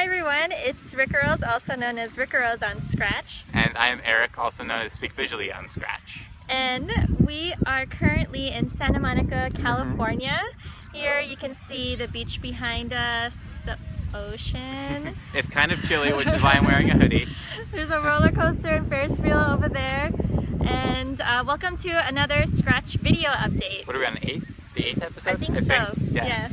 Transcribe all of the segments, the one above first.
Hi everyone, it's Rickaroz, also known as Rickaroz on Scratch. And I am Eric, also known as Speak Visually on Scratch. And we are currently in Santa Monica, California. Here you can see the beach behind us, the ocean. It's kind of chilly, which is why I'm wearing a hoodie. There's a roller coaster and Ferris wheel over there. And welcome to another Scratch video update. What are we on, the eighth episode? I think so, yeah.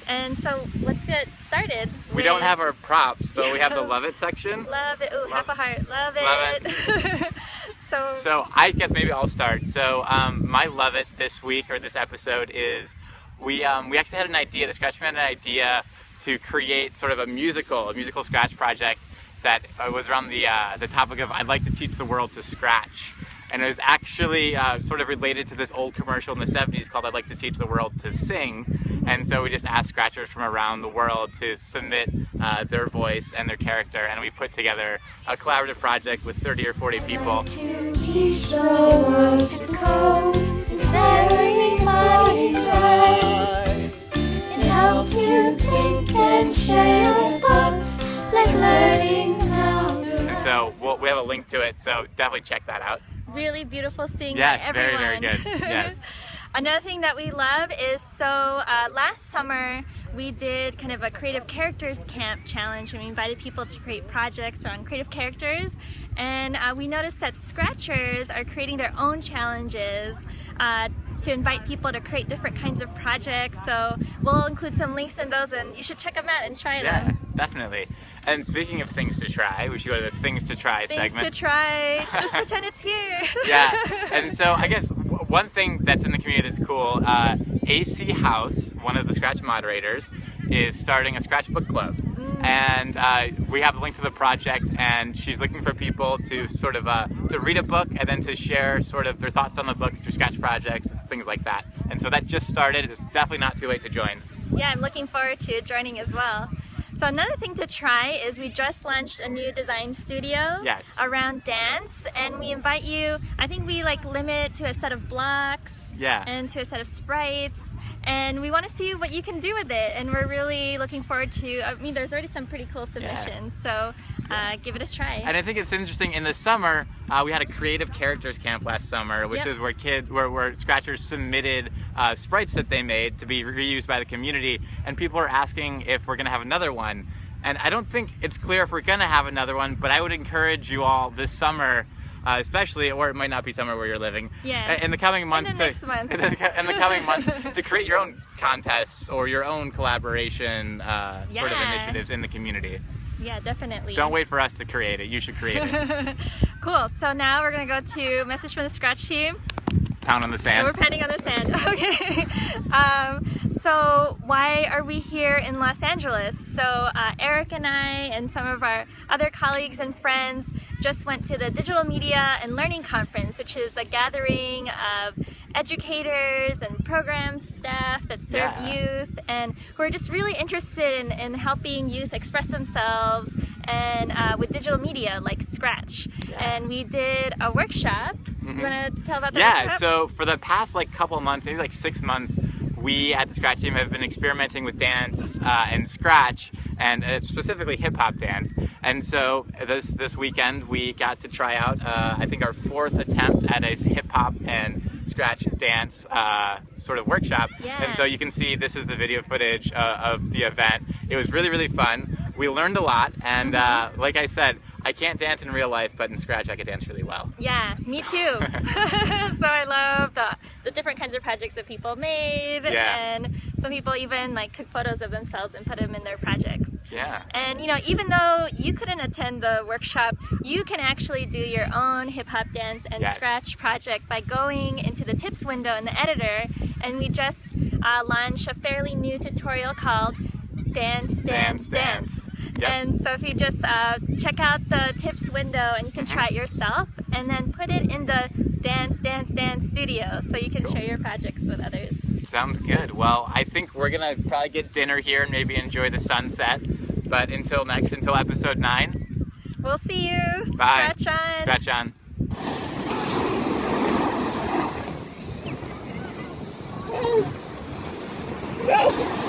And so let's get started. We don't have our props, but we have the Love It section. Love it, ooh, half a heart, love it. So I guess maybe I'll start. So my Love It this week, or this episode, is we actually had an idea, the Scratch team had an idea to create sort of a musical Scratch project that was around the topic of I'd like to teach the world to Scratch. And it was actually sort of related to this old commercial in the 70s called I'd like to teach the world to sing. And so we just asked Scratchers from around the world to submit their voice and their character, and we put together a collaborative project with 30 or 40 people. To teach the world to code, it's everybody's right. It helps you think and share your thoughts, like learning how to And so we have a link to it, so definitely check that out. Really beautiful singing. Yes, everyone. very, very good. Yes. Another thing that we love is, last summer we did kind of a creative characters camp challenge, and we invited people to create projects around creative characters, and we noticed that Scratchers are creating their own challenges to invite people to create different kinds of projects. So we'll include some links in those, and you should check them out and try them. Yeah, definitely. And speaking of things to try, we should go to the Things to Try segment. Things to try. Just pretend it's here. Yeah, and so I guess one thing that's in the community that's cool, AC House, one of the Scratch moderators, is starting a Scratch book club. And we have a link to the project, and she's looking for people to sort of to read a book and then to share sort of their thoughts on the books through Scratch projects, things like that. And so that just started. It's definitely not too late to join. Yeah, I'm looking forward to joining as well. So another thing to try is we just launched a new design studio around dance, and we invite you, I think we limit to a set of blocks and to a set of sprites, and we want to see what you can do with it, and we're really looking forward to, I mean, there's already some pretty cool submissions, so give it a try. And I think it's interesting, in the summer we had a creative characters camp last summer, which is where where Scratchers submitted sprites that they made to be reused by the community, and people are asking if we're going to have another one. And I don't think it's clear if we're going to have another one, but I would encourage you all this summer, especially, or it might not be summer where you're living, in the coming months, in the coming months, to create your own contests or your own collaboration sort of initiatives in the community. Yeah, definitely. Don't wait for us to create it. You should create it. Cool. So now we're going to go to Message from the Scratch team. Pound on the sand. We're pounding on the sand. Okay. So why are we here in Los Angeles? So Eric and I and some of our other colleagues and friends just went to the Digital Media and Learning Conference, which is a gathering of educators and program staff that serve youth, and who are just really interested in helping youth express themselves and with digital media like Scratch. And we did a workshop. You want to tell about the workshop? Yeah, so for the past couple months, maybe 6 months, we at the Scratch team have been experimenting with dance and Scratch, and specifically hip-hop dance. And so this weekend we got to try out I think our 4th attempt at a hip-hop and Scratch dance sort of workshop. And so you can see this is the video footage of the event. It was really, really fun. We learned a lot, and like I said, I can't dance in real life, but in Scratch I could dance really well. Yeah, me too. So I love the different kinds of projects that people made, and some people even took photos of themselves and put them in their projects. Yeah. And even though you couldn't attend the workshop, you can actually do your own hip-hop dance and Scratch project by going into the tips window in the editor, and we just launched a fairly new tutorial called Dance, Dance, Dance. And so if you just check out the tips window, and you can try it yourself, and then put it in the Dance, Dance, Dance studio so you can share your projects with others. Sounds good. Well, I think we're gonna probably get dinner here and maybe enjoy the sunset. But until episode 9. We'll see you. Bye. Scratch on. Scratch on. go.